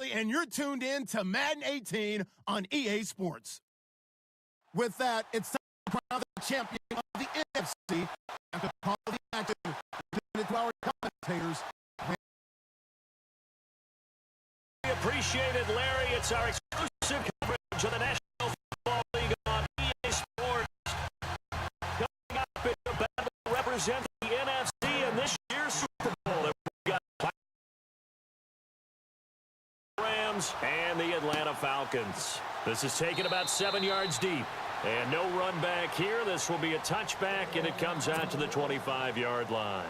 And you're tuned in to Madden 18 on EA Sports. With that, it's time to crown the champion of the NFC and to call the action to our commentators. We appreciate it, Larry. It's our exclusive coverage of the National Football League on EA Sports. Coming up, it's about to represent the NFC in this year's Super Bowl. We've got Rams and the Atlanta Falcons. This is taken about 7 yards deep. And no run back here. This will be a touchback, and it comes out to the 25-yard line.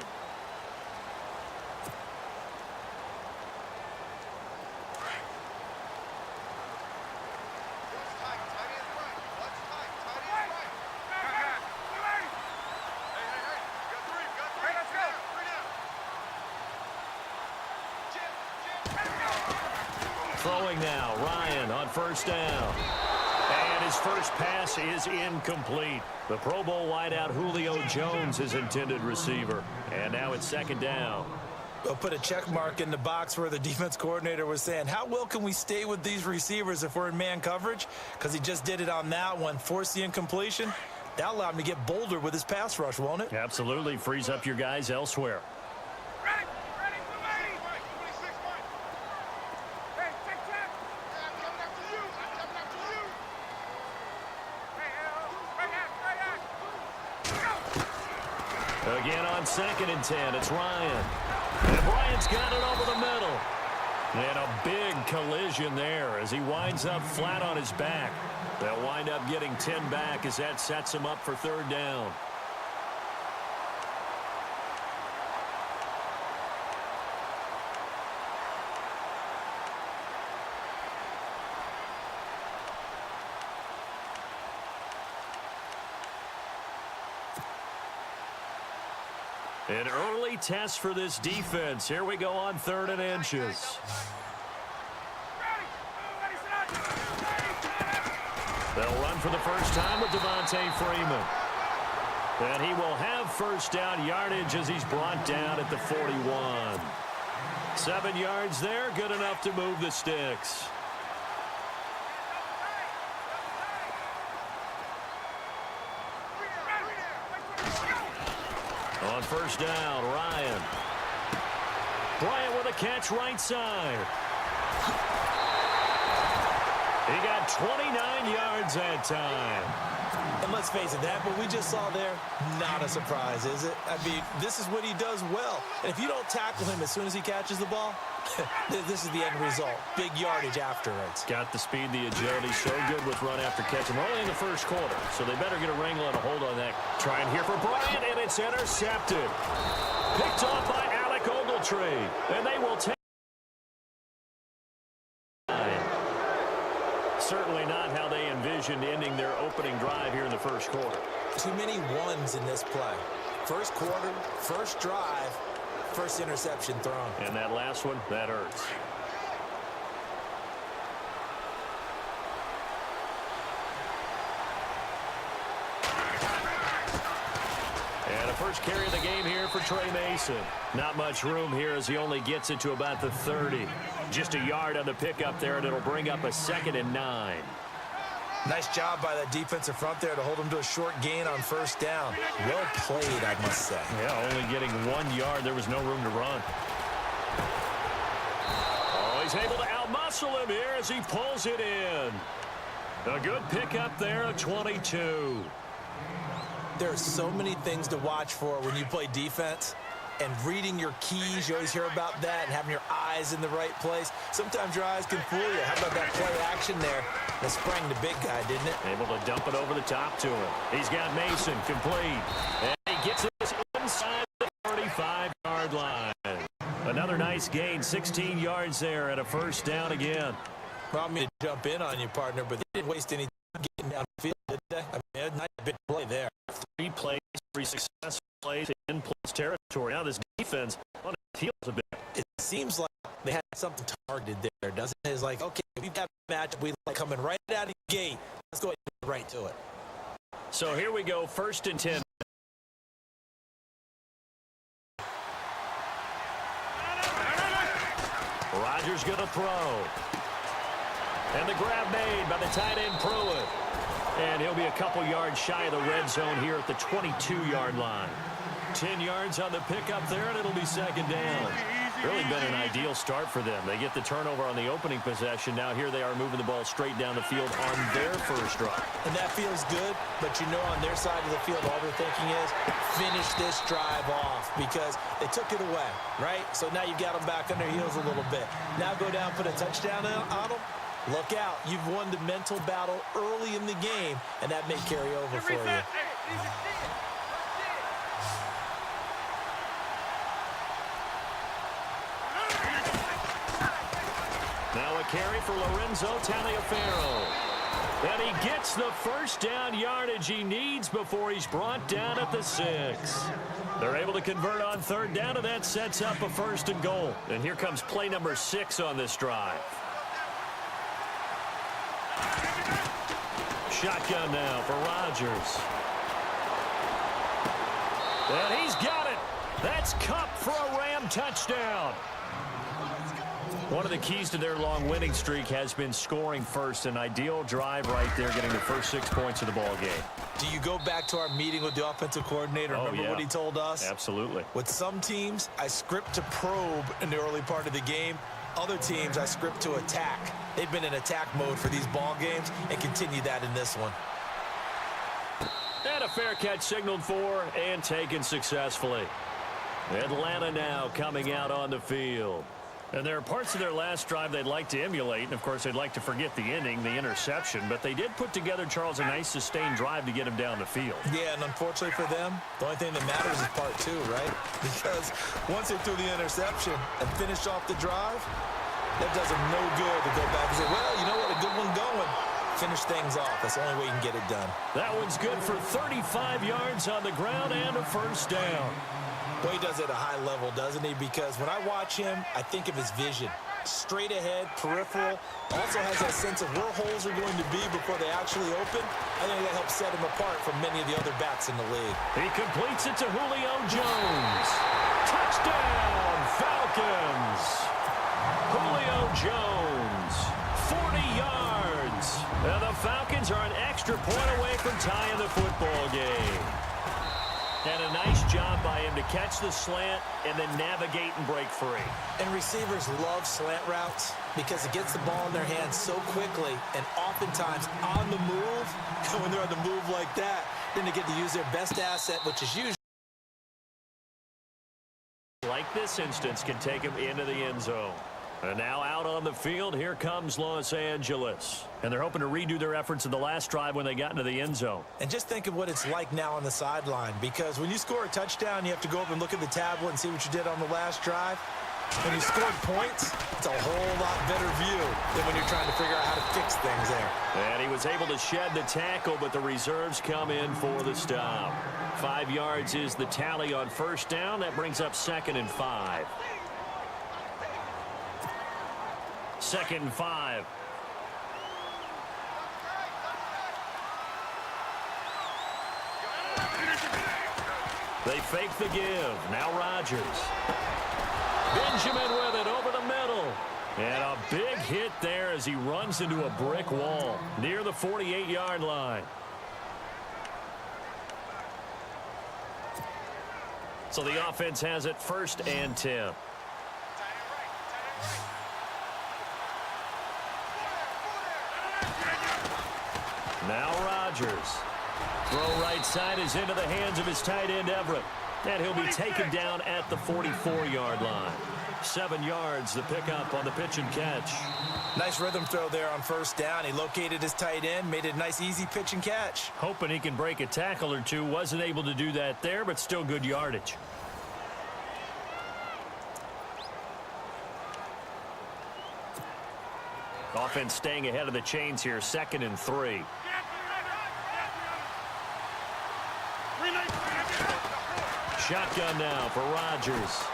Throwing now, Ryan on first down. And his first pass is incomplete. The Pro Bowl wideout Julio Jones is intended receiver. And now it's second down. They'll put a check mark in the box where the defense coordinator was saying, how well can we stay with these receivers if we're in man coverage? Because he just did it on that one, forced the incompletion. That allowed him to get bolder with his pass rush, won't it? Absolutely. Frees up your guys elsewhere. Again on 2nd and 10, it's Ryan. And Bryant's got it over the middle. And a big collision there as he winds up flat on his back. They'll wind up getting 10 back as that sets him up for third down. An early test for this defense. Here we go on 3rd and inches. They'll run for the first time with Devontae Freeman. And he will have first down yardage as he's brought down at the 41. 7 yards there, good enough to move the sticks. On first down, Ryan. Bryant with a catch right side. He got 29 yards that time. And let's face it, that what we just saw there, not a surprise, is it? I mean, this is what he does well. And if you don't tackle him as soon as he catches the ball, this is the end result. Big yardage afterwards. Got the speed, the agility, so good with run after catch. And we're only in the first quarter, so they better get a wrangle and a hold on that. Trying here for Bryant, and it's intercepted. Picked off by Alec Ogletree, and they will take. Certainly not how they envisioned ending their opening drive here in the first quarter. Too many ones in this play. First quarter, first drive, first interception thrown. And that last one, that hurts. And a first carry of the game here for Trey Mason. Not much room here as he only gets it to about the 30. Just a yard on the pickup there, and it'll bring up a 2nd and 9. Nice job by that defensive front there to hold him to a short gain on first down. Well played, I must say. Yeah, only getting 1 yard. There was no room to run. Oh, he's able to outmuscle him here as he pulls it in. A good pickup there of 22. There are so many things to watch for when you play defense. And reading your keys, you always hear about that, and having your eyes in the right place. Sometimes your eyes can fool you. How about that play action there? That sprang the big guy, didn't it? Able to dump it over the top to him. He's got Mason complete. And he gets it inside the 35-yard line. Another nice gain, 16 yards there and a first down again. Brought me to jump in on you, partner, but they didn't waste any time getting down the field, did they? I mean, a nice big play there. 3 plays, 3 successful plays in plus territory. Now this defense on its heels a bit. It seems like they had something targeted there, doesn't it? It's like, okay, we've got a match. We like coming right out of the gate. Let's go right to it. So here we go, 1st and 10. Rodgers going to throw. And the grab made by the tight end Pruitt. And he'll be a couple yards shy of the red zone here at the 22-yard line. 10 yards on the pickup there, and it'll be second down. Really been an ideal start for them. They get the turnover on the opening possession. Now here they are moving the ball straight down the field on their first drive. And that feels good, but you know on their side of the field, all they're thinking is finish this drive off because they took it away, right? So now you've got them back on their heels a little bit. Now go down, put a touchdown on them. Look out. You've won the mental battle early in the game, and that may carry over for you. Now a carry for Lorenzo Taliaferro. And he gets the first down yardage he needs before he's brought down at the 6. They're able to convert on third down, and that sets up a first and goal. And here comes play number 6 on this drive. Shotgun now for Rodgers. And he's got it. That's Kupp for a Ram touchdown. One of the keys to their long winning streak has been scoring first. An ideal drive right there, getting the first 6 points of the ball game. Do you go back to our meeting with the offensive coordinator? Remember what he told us? Absolutely. With some teams, I script to probe in the early part of the game. Other teams, I script to attack. They've been in attack mode for these ball games and continue that in this one. And a fair catch signaled for and taken successfully. Atlanta now coming out on the field. And there are parts of their last drive they'd like to emulate. And, of course, they'd like to forget the inning, the interception. But they did put together, Charles, a nice sustained drive to get him down the field. Yeah, and unfortunately for them, the only thing that matters is part 2, right? Because once they threw the interception and finished off the drive, that does them no good to go back and say, well, you know what, a good one going. Finish things off. That's the only way you can get it done. That one's good for 35 yards on the ground and a first down. Boy, he does it at a high level, doesn't he? Because when I watch him, I think of his vision. Straight ahead, peripheral. Also has that sense of where holes are going to be before they actually open. I think that helps set him apart from many of the other backs in the league. He completes it to Julio Jones. Touchdown, Falcons. Julio Jones, 40 yards. And the Falcons are an extra point away from tying the football game. And a nice job by him to catch the slant and then navigate and break free. And receivers love slant routes because it gets the ball in their hands so quickly and oftentimes on the move. When they're on the move like that, then they get to use their best asset, which is usually like this instance can take him into the end zone. And now out on the field, here comes Los Angeles. And they're hoping to redo their efforts in the last drive when they got into the end zone. And just think of what it's like now on the sideline, because when you score a touchdown, you have to go up and look at the tablet and see what you did on the last drive. When you scored points, it's a whole lot better view than when you're trying to figure out how to fix things there. And he was able to shed the tackle, but the reserves come in for the stop. 5 yards is the tally on first down. That brings up 2nd and 5. 2nd and 5. They fake the give. Now Rodgers. Benjamin with it over the middle. And a big hit there as he runs into a brick wall near the 48-yard line. So the offense has it 1st and 10. Now Rodgers. Throw right side is into the hands of his tight end Everett. And he'll be taken down at the 44-yard line. 7 yards the pickup on the pitch and catch. Nice rhythm throw there on first down. He located his tight end, made it a nice easy pitch and catch. Hoping he can break a tackle or two. Wasn't able to do that there, but still good yardage. Offense staying ahead of the chains here. 2nd and 3. Shotgun now for Rodgers.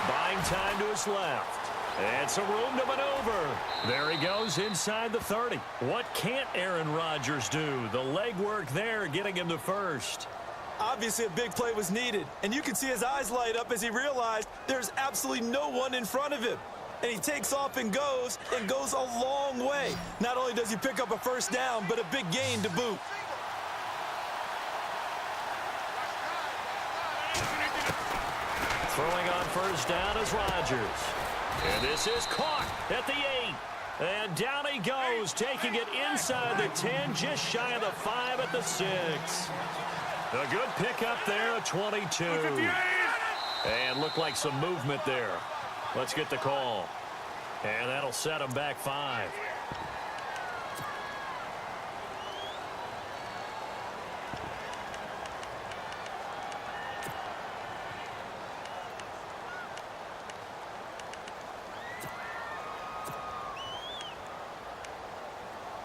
Buying time to his left. And some room to maneuver. There he goes inside the 30. What can't Aaron Rodgers do? The legwork there getting him to first. Obviously, a big play was needed, and you can see his eyes light up as he realized there's absolutely no one in front of him. And he takes off and goes a long way. Not only does he pick up a first down, but a big gain to boot. Throwing on first down is Rodgers. And this is caught at the 8. And down he goes, taking it inside the 10, just shy of the 5 at the 6. A good pickup there at 22. And looked like some movement there. Let's get the call. And that'll set him back 5.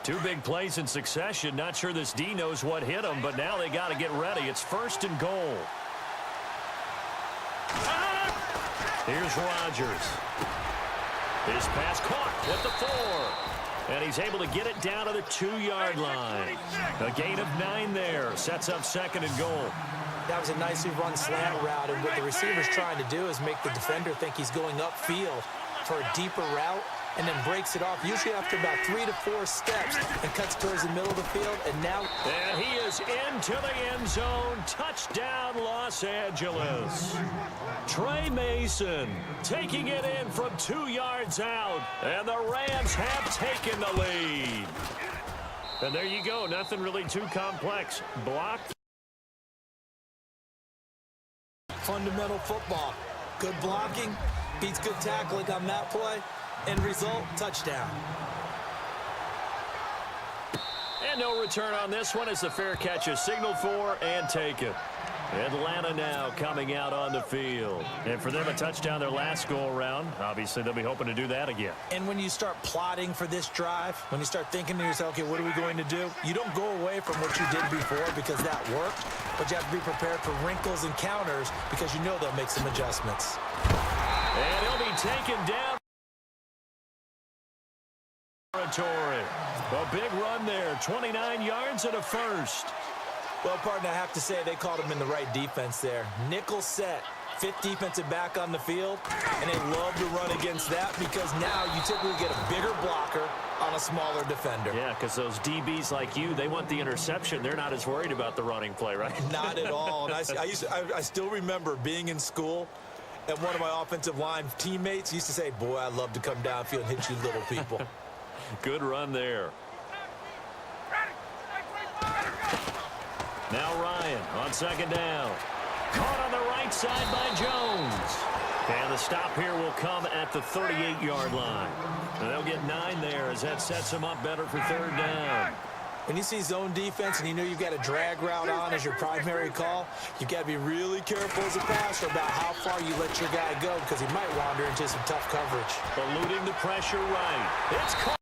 Two big plays in succession. Not sure this D knows what hit him, but now they got to get ready. It's first and goal. Here's Rodgers. His pass caught at the 4. And he's able to get it down to the 2-yard line. A gain of 9 there. Sets up second and goal. That was a nicely run slant route, and what the receiver's trying to do is make the defender think he's going upfield for a deeper route, and then breaks it off, usually after about 3 to 4 steps, and cuts towards the middle of the field, and now... And he is into the end zone. Touchdown, Los Angeles. Trey Mason taking it in from 2 yards out, and the Rams have taken the lead. And there you go. Nothing really too complex. Blocked. Fundamental football. Good blocking, beats good tackling on that play. End result, touchdown. And no return on this one as the fair catch is signaled for and taken. Atlanta now coming out on the field. And for them, a touchdown their last go-around. Obviously, they'll be hoping to do that again. And when you start plotting for this drive, when you start thinking to yourself, okay, what are we going to do? You don't go away from what you did before because that worked, but you have to be prepared for wrinkles and counters because you know they'll make some adjustments. And he'll be taken down. Territory. A big run there, 29 yards and a first. Well, partner, I have to say they called him in the right defense there. Nickel set, 5th defensive back on the field, and they love to run against that because now you typically get a bigger blocker on a smaller defender. Yeah, because those DBs like you, they want the interception. They're not as worried about the running play, right? Not at all. And I still remember being in school, and one of my offensive line teammates used to say, boy, I'd love to come downfield and hit you little people. Good run there. Now Ryan on second down. Caught on the right side by Jones. And the stop here will come at the 38-yard line. And they'll get 9 there as that sets them up better for third down. When you see zone defense and you know you've got a drag route on as your primary call, you've got to be really careful as a passer about how far you let your guy go because he might wander into some tough coverage. Eluding the pressure right. It's caught.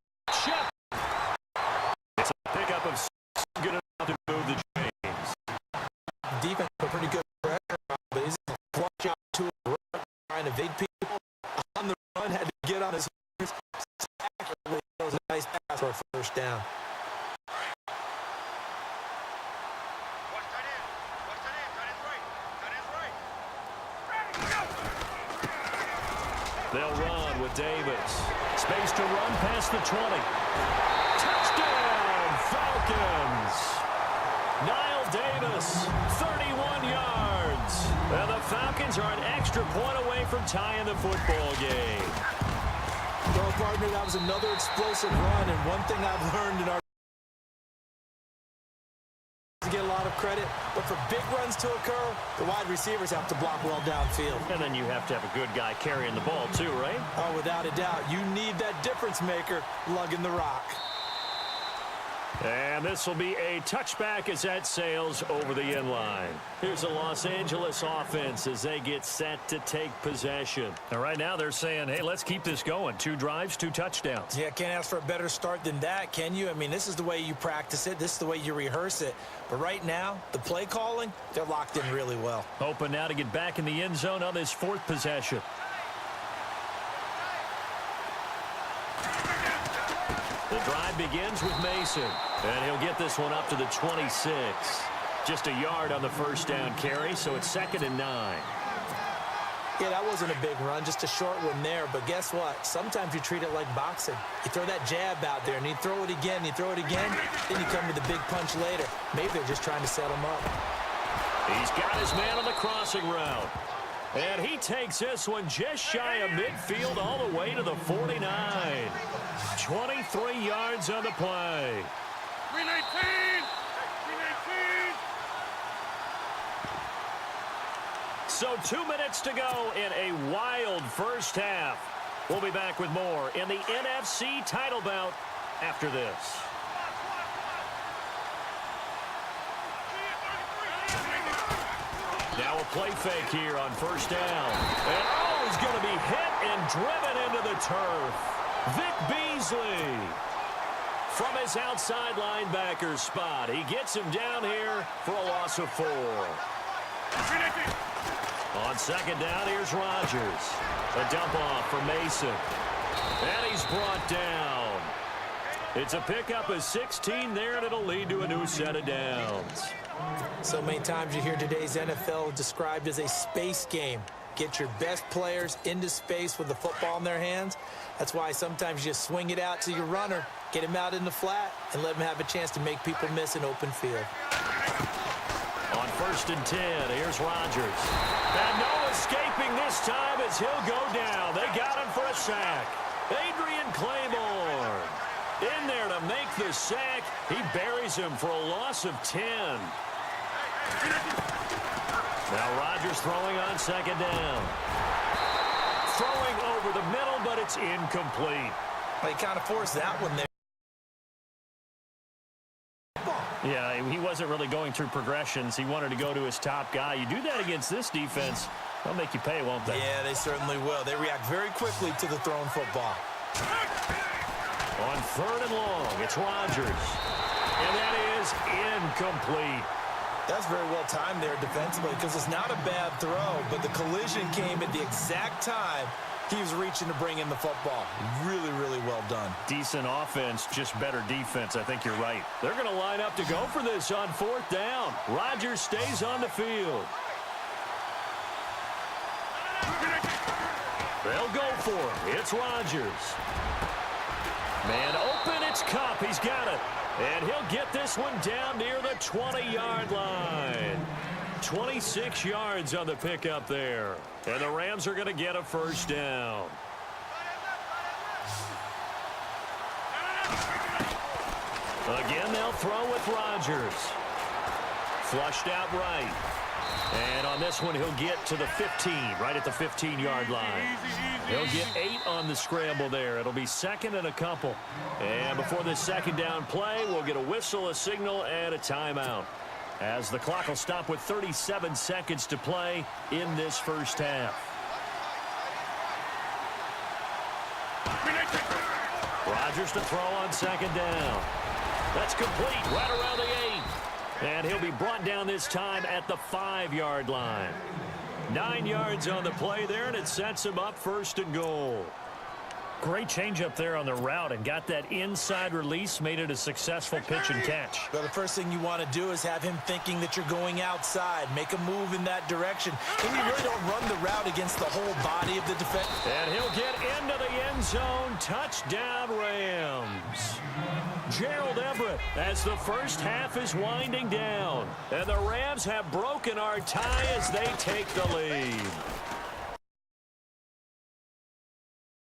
It's a pickup of 6, good enough to move the chains. Defense a pretty good pressure, but he's going to flush out to a run, trying to evade people. On the run, had to get on his horse. That was a nice pass for a first down. They'll run with Davis. Space to run past the 20. Touchdown, Falcons. Niall Davis, 31 yards. And the Falcons are an extra point away from tying the football game. Well, partner, that was another explosive run, and one thing I've learned in our to get a lot of credit, but for big runs to occur, the wide receivers have to block well downfield. And then you have to have a good guy carrying the ball too, right? Oh, without a doubt. You need that difference maker lugging the rock. And this will be a touchback as that sails over the end line. Here's the Los Angeles offense as they get set to take possession. And right now they're saying, hey, let's keep this going. 2 drives, 2 touchdowns. Yeah, can't ask for a better start than that, can you? I mean, this is the way you practice it. This is the way you rehearse it. But right now, the play calling, they're locked in really well. Hoping now to get back in the end zone on this 4th possession. The drive begins with Mason, and he'll get this one up to the 26. Just a yard on the first down carry, so it's 2nd and 9. Yeah, that wasn't a big run, just a short one there. But guess what? Sometimes you treat it like boxing. You throw that jab out there, and you throw it again, you throw it again, then you come with a big punch later. Maybe they're just trying to set him up. He's got his man on the crossing route. And he takes this one just shy of midfield all the way to the 49. 23 yards on the play. 319! So 2 minutes to go in a wild first half. We'll be back with more in the NFC title bout after this. Now a play fake here on first down. And oh, he's going to be hit and driven into the turf. Vic Beasley from his outside linebacker spot. He gets him down here for a loss of 4. On second down, here's Rodgers. A dump off for Mason. And he's brought down. It's a pickup of 16 there, and it'll lead to a new set of downs. So many times you hear today's NFL described as a space game. Get your best players into space with the football in their hands. That's why sometimes you swing it out to your runner, get him out in the flat, and let him have a chance to make people miss an open field. On 1st and 10, here's Rodgers. And no escaping this time as he'll go down. They got him for a sack. Adrian Claiborne in there to make the sack. He buries him for a loss of 10. Now Rodgers throwing on second down. Throwing over the middle, but it's incomplete. Well, he kind of forced that one there. Yeah, he wasn't really going through progressions. He wanted to go to his top guy. You do that against this defense, they'll make you pay, won't they? Yeah, they certainly will. They react very quickly to the thrown football. On 3rd and long, it's Rodgers. And that is incomplete. That's very well timed there defensively because it's not a bad throw, but the collision came at the exact time he was reaching to bring in the football. Really, really well done. Decent offense, just better defense. I think you're right. They're going to line up to go for this on 4th down. Rodgers stays on the field. They'll go for it. It's Rodgers. Man open, it's Kupp. He's got it. And he'll get this one down near the 20-yard line. 26 yards on the pickup there. And the Rams are going to get a first down. Again, they'll throw with Rodgers. Flushed out right. And on this one, he'll get to the 15, right at the 15-yard line. He'll get 8 on the scramble there. It'll be 2nd and a couple. And before this second down play, we'll get a whistle, a signal, and a timeout, as the clock will stop with 37 seconds to play in this first half. Rodgers to throw on second down. That's complete right around the 8. And he'll be brought down this time at the 5-yard line. 9 yards on the play there, and it sets him up 1st and goal. Great change up there on the route and got that inside release, made it a successful pitch and catch. Well, the first thing you want to do is have him thinking that you're going outside, make a move in that direction. And you really don't run the route against the whole body of the defense. And he'll get into the end zone. Touchdown, Rams. Gerald Everett as the first half is winding down. And the Rams have broken our tie as they take the lead.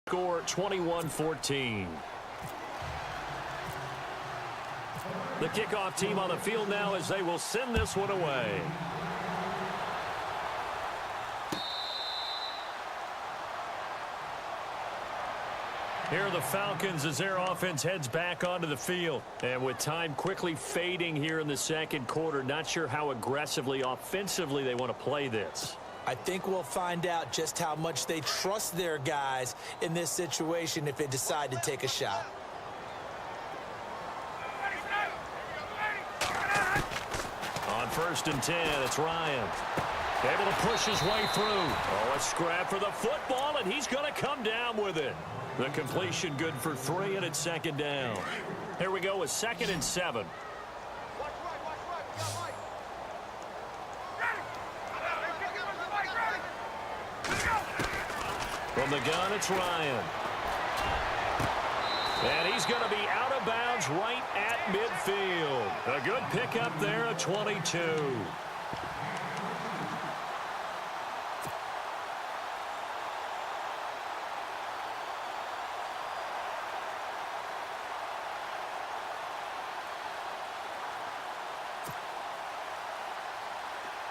Score 21-14. The kickoff team on the field now as they will send this one away. Here are the Falcons as their offense heads back onto the field. And with time quickly fading here in the second quarter, not sure how aggressively, offensively they want to play this. I think we'll find out just how much they trust their guys in this situation if they decide to take a shot. On 1st and 10, it's Ryan. Able to push his way through. Oh, a scrap for the football, and he's going to come down with it. The completion good for 3, and it's 2nd down. Here we go with 2nd and 7. From the gun, it's Ryan. And he's going to be out of bounds right at midfield. A good pickup there, a 22.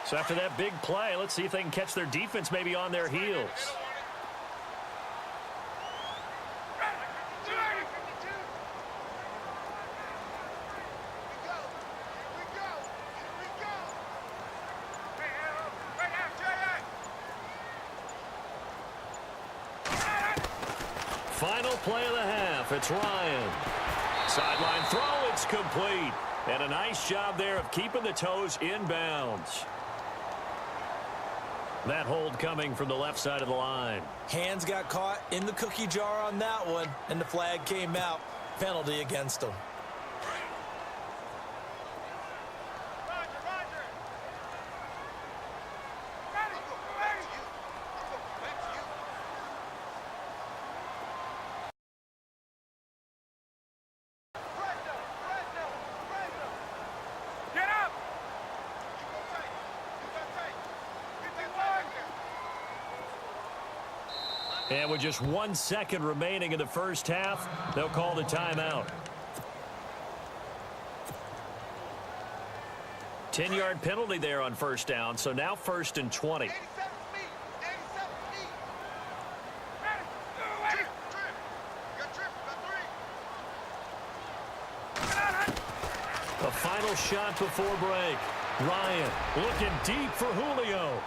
So after that big play, let's see if they can catch their defense maybe on their heels. Final play of the half. It's Ryan. Sideline throw. It's complete. And a nice job there of keeping the toes in bounds. That hold coming from the left side of the line. Hands got caught in the cookie jar on that one, and the flag came out. Penalty against him. And with just 1 second remaining in the first half, they'll call the timeout. 10-yard penalty there on first down, so now 1st and 20. The final shot before break. Ryan looking deep for Julio.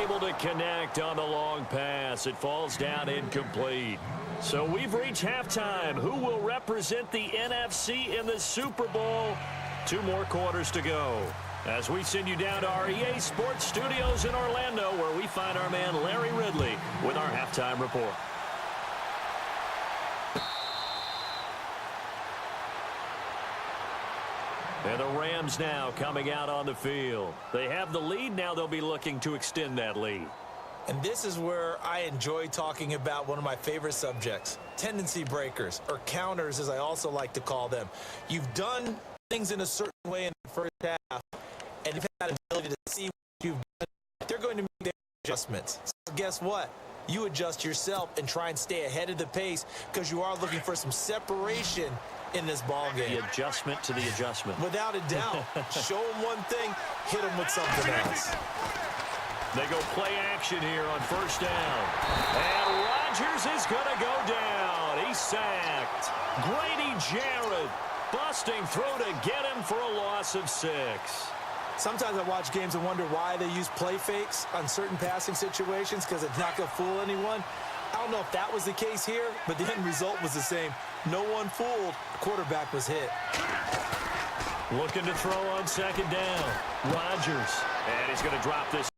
Able to connect on the long pass. It falls down incomplete. So we've reached halftime. Who will represent the NFC in the Super Bowl? 2 more quarters to go as we send you down to our EA Sports Studios in Orlando, where we find our man Larry Ridley with our halftime report. And the Rams now coming out on the field. They have the lead. Now they'll be looking to extend that lead. And this is where I enjoy talking about one of my favorite subjects, tendency breakers, or counters as I also like to call them. You've done things in a certain way in the first half, and you've had the ability to see what you've done. They're going to make their adjustments. So guess what? You adjust yourself and try and stay ahead of the pace because you are looking for some separation in this ball game. The adjustment to the adjustment. Without a doubt. Show them one thing, hit them with something else. They go play action here on first down. And Rodgers is going to go down. He's sacked. Grady Jarrett busting through to get him for a loss of 6. Sometimes I watch games and wonder why they use play fakes on certain passing situations because it's not going to fool anyone. I don't know if that was the case here, but the end result was the same. No one fooled. The quarterback was hit. Looking to throw on second down. Rodgers. And he's going to drop this.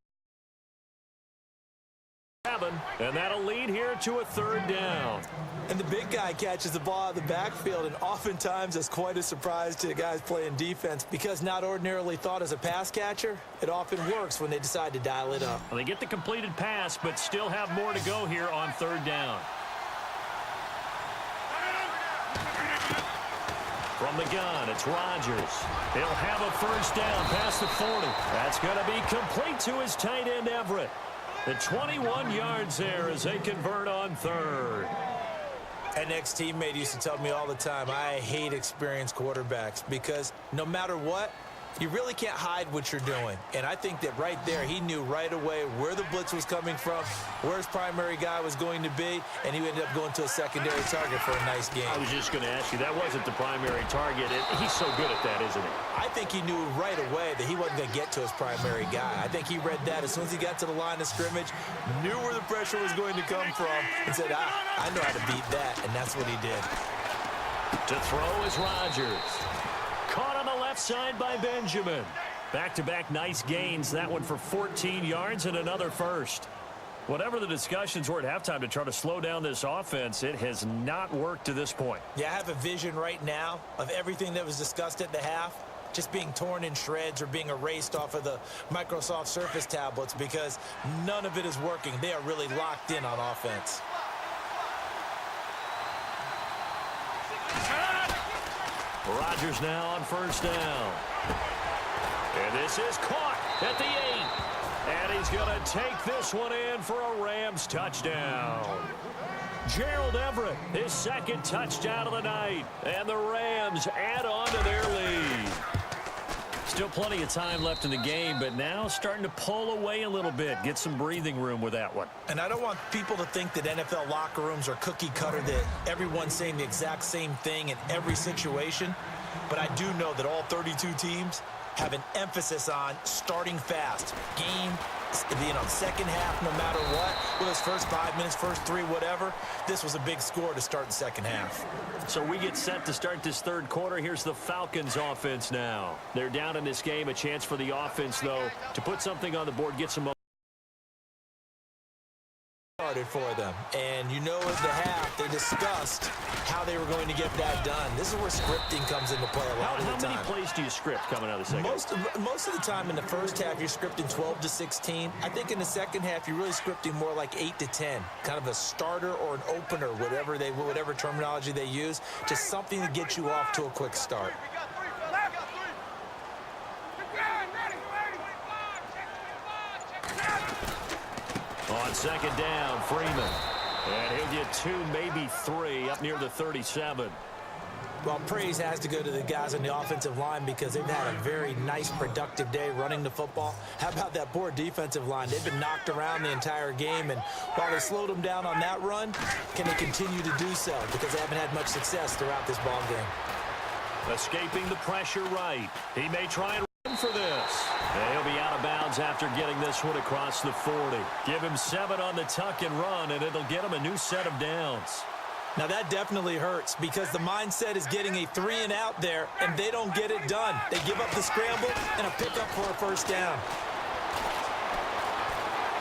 And that'll lead here to a 3rd down. And the big guy catches the ball out of the backfield, and oftentimes that's quite a surprise to the guys playing defense because not ordinarily thought as a pass catcher, it often works when they decide to dial it up. Well, they get the completed pass, but still have more to go here on 3rd down. From the gun, it's Rodgers. He'll have a first down past the 40. That's going to be complete to his tight end, Everett. The 21 yards there as they convert on 3rd. An ex-teammate used to tell me all the time, I hate experienced quarterbacks because no matter what, you really can't hide what you're doing. And I think that right there, he knew right away where the blitz was coming from, where his primary guy was going to be, and he ended up going to a secondary target for a nice game. I was just going to ask you, that wasn't the primary target. He's so good at that, isn't he? I think he knew right away that he wasn't going to get to his primary guy. I think he read that as soon as he got to the line of scrimmage, knew where the pressure was going to come from, and said, I know how to beat that, and that's what he did. To throw is Rodgers. Caught on the left side by Benjamin. Back-to-back nice gains. That one for 14 yards and another first. Whatever the discussions were at halftime to try to slow down this offense, it has not worked to this point. Yeah, I have a vision right now of everything that was discussed at the half. just being torn in shreds or being erased off of the Microsoft Surface tablets because none of it is working. They are really locked in on offense. Rodgers now on first down. And this is caught at the 8. And he's going to take this one in for a Rams touchdown. Gerald Everett, his second touchdown of the night. And the Rams add on to their lead. Still plenty of time left in the game, but now starting to pull away a little bit. Get some breathing room with that one. And I don't want people to think that NFL locker rooms are cookie cutter, that everyone's saying the exact same thing in every situation. But I do know that all 32 teams have an emphasis on starting fast. Game, second half, no matter what. Well, those first 5 minutes, first 3, whatever. This was a big score to start the second half. So we get set to start this third quarter. Here's the Falcons offense now. They're down in this game. A chance for the offense, though, to put something on the board, get some started for them. And you know at the half, they discussed how they were going to get that done. This is where scripting comes into play a lot of the time. How many plays do you script coming out of the second? Most of the time in the first half, you're scripting 12 to 16. I think in the second half, you're really scripting more like 8 to 10. Kind of a starter or an opener, whatever terminology they use, just something to get you off to a quick start. On second down, Freeman. And he'll get 2, maybe 3 up near the 37. Well, praise has to go to the guys on the offensive line because they've had a very nice, productive day running the football. How about that poor defensive line? They've been knocked around the entire game, and while they slowed them down on that run, can they continue to do so? Because they haven't had much success throughout this ball game. Escaping the pressure right. He may try and run for this. And he'll be out of bounds after getting this one across the 40. Give him 7 on the tuck and run, and it'll get him a new set of downs. Now, that definitely hurts because the mindset is getting a 3 and out there, and they don't get it done. They give up the scramble and a pickup for a first down.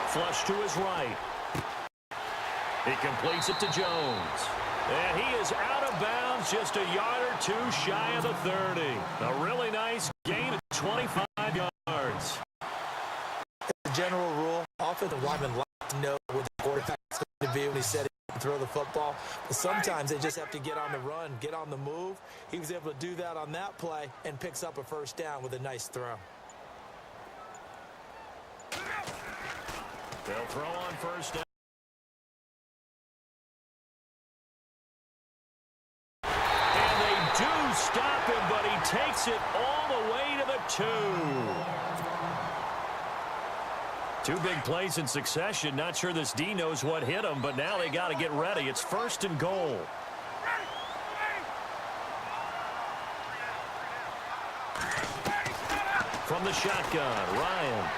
Flush to his right. He completes it to Jones. And he is out of bounds just a yard or 2 shy of the 30. A really nice gain of 25 yards. As a general rule, offensive linemen like to know what the quarterback's going to be when he's setting up and throw the football. But sometimes they just have to get on the run, get on the move. He was able to do that on that play and picks up a first down with a nice throw. They'll throw on first down. Do stop him, but he takes it all the way to the 2. 2 big plays in succession. Not sure this D knows what hit him, but now they got to get ready. It's 1st and goal. From the shotgun, Ryan.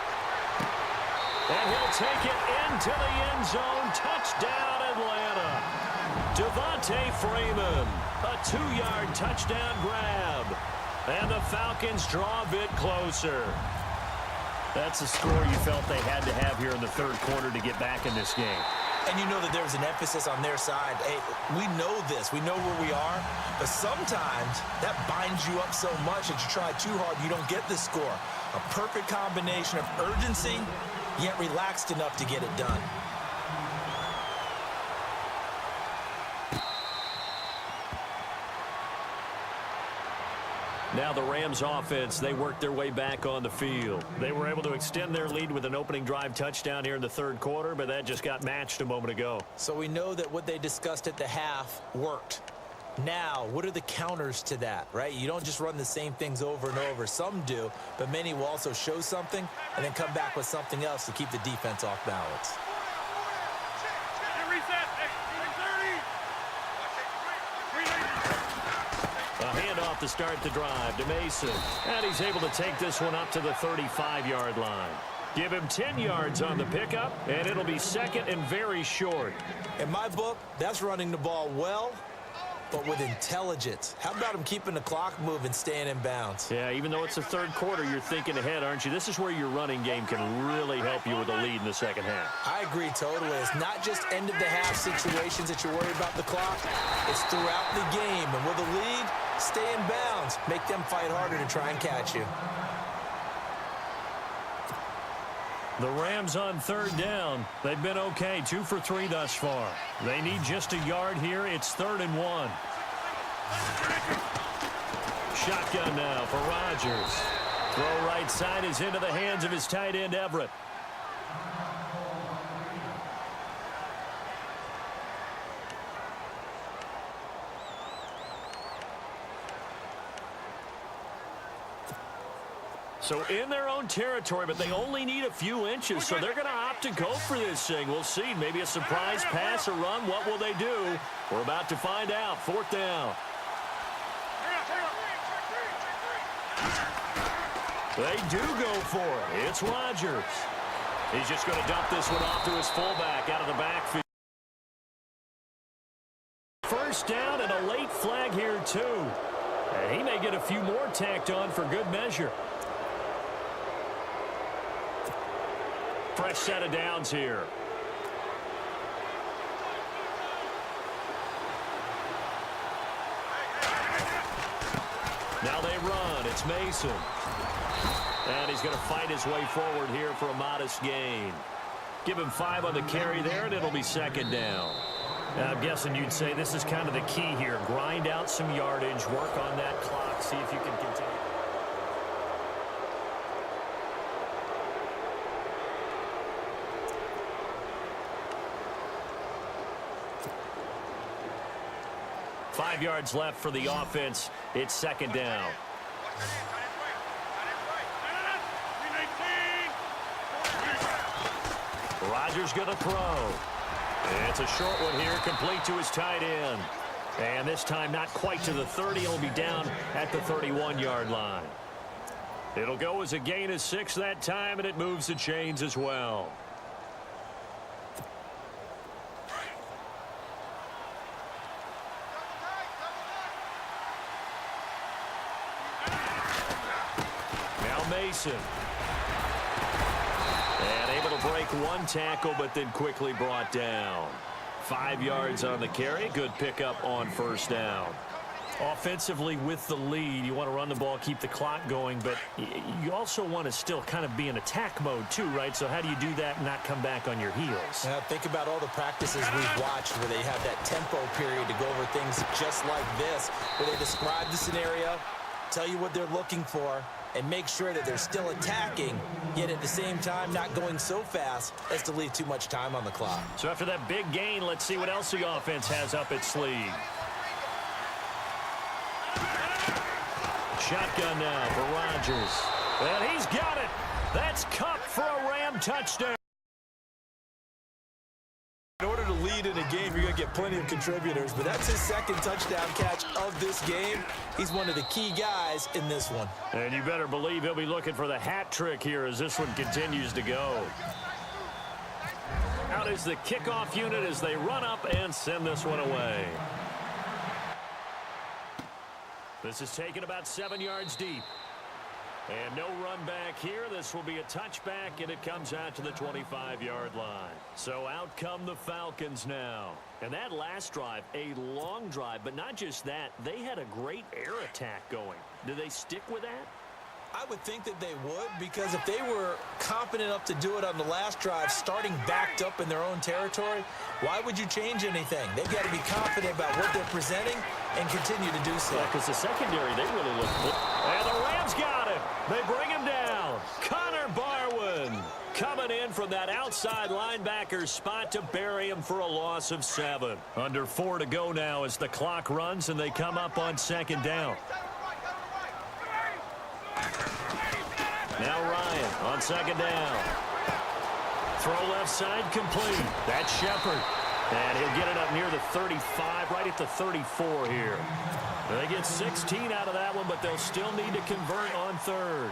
And he'll take it into the end zone. Touchdown, Atlanta. Devontae Freeman. A 2-yard touchdown grab. And the Falcons draw a bit closer. That's a score you felt they had to have here in the third quarter to get back in this game. And you know that there was an emphasis on their side. Hey, we know this. We know where we are. But sometimes that binds you up so much that you try too hard, you don't get the score. A perfect combination of urgency, yet relaxed enough to get it done. Now the Rams offense, they worked their way back on the field. They were able to extend their lead with an opening drive touchdown here in the third quarter, but that just got matched a moment ago. So we know that what they discussed at the half worked. Now, what are the counters to that, right? You don't just run the same things over and over. Some do, but many will also show something and then come back with something else to keep the defense off balance. A handoff to start the drive to Mason. And he's able to take this one up to the 35-yard line. Give him 10 yards on the pickup, and it'll be 2nd and very short. In my book, that's running the ball well, but with intelligence. How about him keeping the clock moving, staying in bounds? Yeah, even though it's the third quarter, you're thinking ahead, aren't you? This is where your running game can really help you with a lead in the second half. I agree totally. It's not just end-of-the-half situations that you're worried about the clock. It's throughout the game. And with a lead, Stay in bounds. Make them fight harder to try and catch you. The Rams on third down. They've been okay, 2 for 3 thus far. They need just a yard here. It's 3rd and 1. Shotgun now for Rodgers. Throw right side is into the hands of his tight end, Everett. So in their own territory, but they only need a few inches, so they're going to opt to go for this thing. We'll see. Maybe a surprise pass or run. What will they do? We're about to find out. 4th down. They do go for it. It's Rodgers. He's just going to dump this one off to his fullback out of the backfield. 1st down and a late flag here, too. And he may get a few more tacked on for good measure. Fresh set of downs here. Now they run. It's Mason. And he's going to fight his way forward here for a modest gain. Give him 5 on the carry there, and it'll be 2nd down. I'm guessing you'd say this is kind of the key here. Grind out some yardage, work on that clock, see if you can continue. Five yards left for the offense. It's 2nd down. Rodgers going to throw. It's a short one here, complete to his tight end. And this time not quite to the 30. He'll be down at the 31-yard line. It'll go as a gain of 6 that time, and it moves the chains as well. Mason. And able to break one tackle, but then quickly brought down. 5 yards on the carry. Good pickup on 1st down. Offensively with the lead, you want to run the ball, keep the clock going, but you also want to still kind of be in attack mode too, right? So how do you do that and not come back on your heels? Now think about all the practices we've watched where they have that tempo period to go over things just like this, where they describe the scenario, tell you what they're looking for, and make sure that they're still attacking, yet at the same time not going so fast as to leave too much time on the clock. So after that big gain, let's see what else the offense has up its sleeve. Shotgun now for Rodgers. And he's got it. That's Cup for a Ram touchdown. In order to lead in a game, you're going to get plenty of contributors, but that's his 2nd touchdown catch of this game. He's one of the key guys in this one. And you better believe he'll be looking for the hat trick here as this one continues to go. Out is the kickoff unit as they run up and send this one away. This is taken about 7 yards deep. And no run back here. This will be a touchback, and it comes out to the 25-yard line. So out come the Falcons now. And that last drive, a long drive, but not just that. They had a great air attack going. Do they stick with that? I would think that they would, because if they were competent enough to do it on the last drive, starting backed up in their own territory, why would you change anything? They've got to be confident about what they're presenting and continue to do so. Yeah, because the secondary, they really look good. And the Rams got him. They bring him down. Connor Barwin coming in from that outside linebacker spot to bury him for a loss of 7. Under 4 to go now as the clock runs, and they come up on 2nd down. Now Ryan on 2nd down. Throw left side complete. That's Shepard. And he'll get it up near the 35, right at the 34 here. They get 16 out of that one, but they'll still need to convert on 3rd.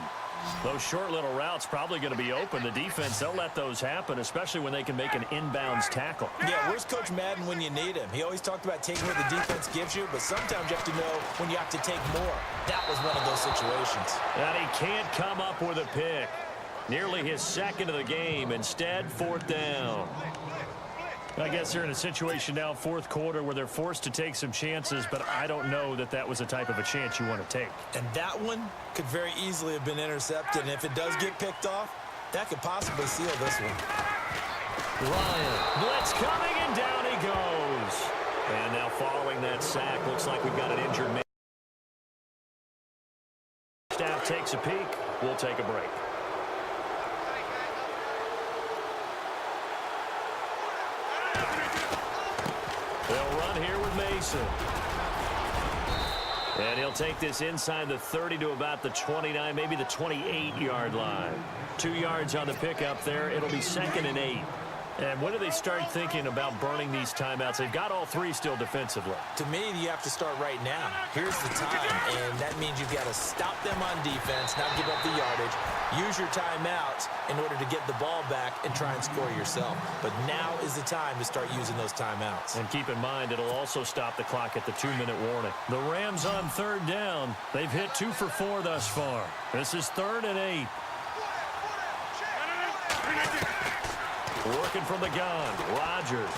Those short little routes probably going to be open. The defense, they'll let those happen, especially when they can make an inbounds tackle. Yeah, where's Coach Madden when you need him? He always talked about taking what the defense gives you, but sometimes you have to know when you have to take more. That was one of those situations. And he can't come up with a pick. Nearly his 2nd of the game. Instead, 4th down. I guess they're in a situation now, fourth quarter, where they're forced to take some chances, but I don't know that that was the type of a chance you want to take. And that one could very easily have been intercepted, and if it does get picked off, that could possibly seal this one. Ryan, blitz coming, and down he goes. And now following that sack, looks like we've got an injured man. Staff takes a peek. We'll take a break. They'll run here with Mason. And he'll take this inside the 30 to about the 29, maybe the 28-yard line. 2 yards on the pickup there. It'll be 2nd and 8. And when do they start thinking about burning these timeouts? They've got all 3 still defensively. To me, you have to start right now. Here's the time, and that means you've got to stop them on defense, not give up the yardage. Use your timeouts in order to get the ball back and try and score yourself. But now is the time to start using those timeouts. And keep in mind, it'll also stop the clock at the 2-minute warning. The Rams on 3rd down. They've hit 2 for 4 thus far. This is 3rd and 8. Working from the gun, Rodgers.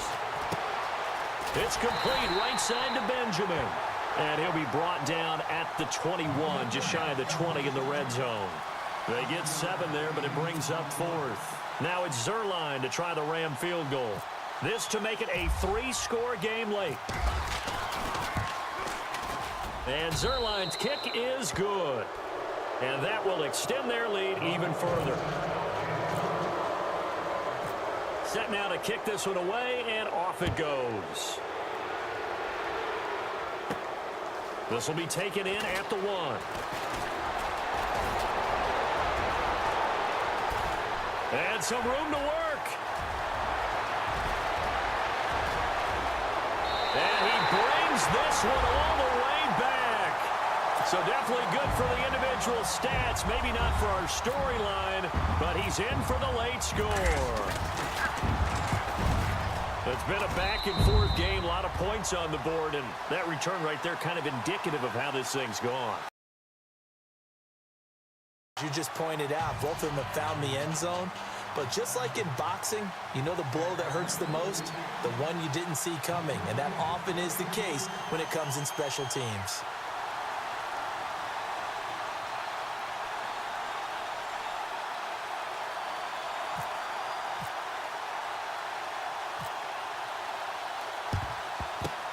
It's complete, right side to Benjamin. And he'll be brought down at the 21, just shy of the 20 in the red zone. They get 7 there, but it brings up 4th. Now it's Zuerlein to try the Ram field goal. This to make it a 3-score game late. And Zuerlein's kick is good. And that will extend their lead even further. Set now to kick this one away, and off it goes. This will be taken in at the 1. And some room to work. And he brings this one all the way back. So definitely good for the individual stats. Maybe not for our storyline, but he's in for the late score. It's been a back-and-forth game, a lot of points on the board, and that return right there kind of indicative of how this thing's gone. You just pointed out, both of them have found the end zone, but just like in boxing, you know the blow that hurts the most? The one you didn't see coming, and that often is the case when it comes in special teams.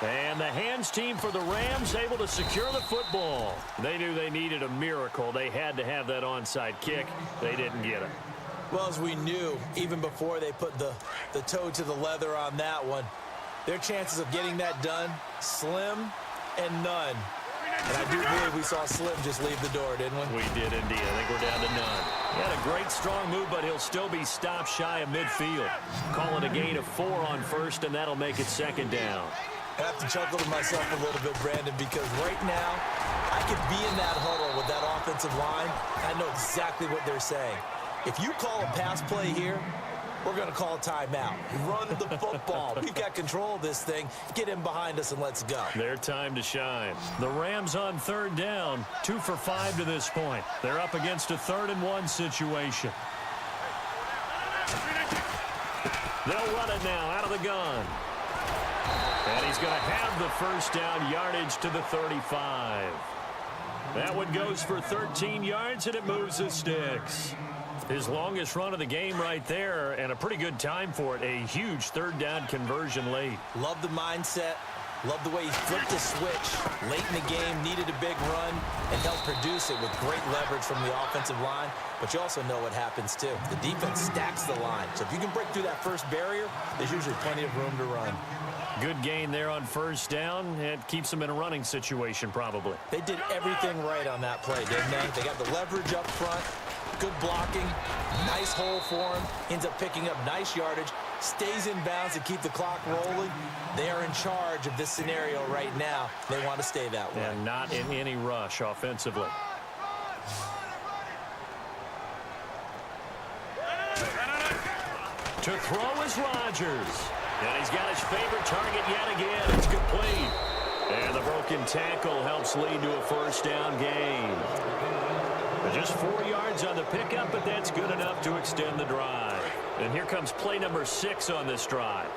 And the hands team for the Rams able to secure the football. They knew they needed a miracle. They had to have that onside kick. They didn't get it. Well, as we knew, even before they put the toe to the leather on that one, their chances of getting that done, slim and none. And I do believe we saw Slim just leave the door, didn't we? We did indeed. I think we're down to none. He had a great strong move, but he'll still be stopped shy of midfield. Calling a gain of 4 on 1st, and that'll make it 2nd down. I have to chuckle to myself a little bit, Brandon, because right now I could be in that huddle with that offensive line. I know exactly what they're saying. If you call a pass play here, we're going to call a timeout. Run the football. We've got control of this thing. Get in behind us and let's go. Their time to shine. The Rams on 3rd down, 2 for 5 to this point. They're up against a 3rd and 1 situation. They'll run it now out of the gun. And he's going to have the 1st down, yardage to the 35. That one goes for 13 yards, and it moves the sticks. His longest run of the game right there, and a pretty good time for it. A huge 3rd down conversion late. Love the mindset. Love the way he flipped the switch late in the game, needed a big run, and helped produce it with great leverage from the offensive line. But you also know what happens, too. The defense stacks the line. So if you can break through that first barrier, there's usually plenty of room to run. Good gain there on 1st down. It keeps them in a running situation, probably. They did everything right on that play, didn't they? They got the leverage up front, good blocking, nice hole for him, ends up picking up nice yardage, stays in bounds to keep the clock rolling. They are in charge of this scenario right now. They want to stay that way. And not in any rush offensively. To throw is Rodgers. And he's got his favorite target yet again. It's complete. And the broken tackle helps lead to a 1st down gain. Just 4 yards on the pickup, but that's good enough to extend the drive. And here comes play number 6 on this drive.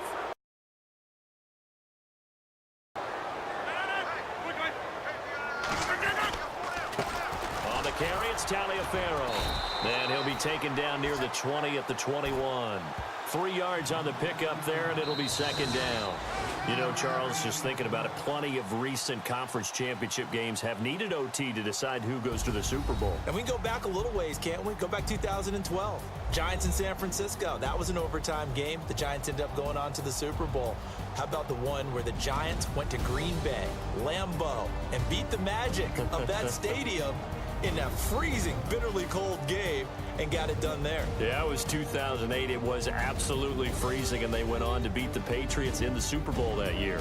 And he'll be taken down near the 20 at the 21. 3 yards on the pickup there, and it'll be second down. You know, Charles, just thinking about it, plenty of recent conference championship games have needed OT to decide who goes to the Super Bowl. And we can go back a little ways, can't we? Go back 2012. Giants in San Francisco. That was an overtime game. The Giants ended up going on to the Super Bowl. How about the one where the Giants went to Green Bay, Lambeau, and beat the Magic of that stadium in that freezing, bitterly cold game and got it done there? Yeah, it was 2008. It was absolutely freezing, and they went on to beat the Patriots in the Super Bowl that year.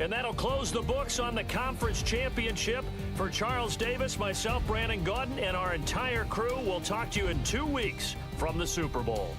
And that'll close the books on the conference championship. For Charles Davis, myself, Brandon Gaudin, and our entire crew, we'll talk to you in 2 weeks from the Super Bowl.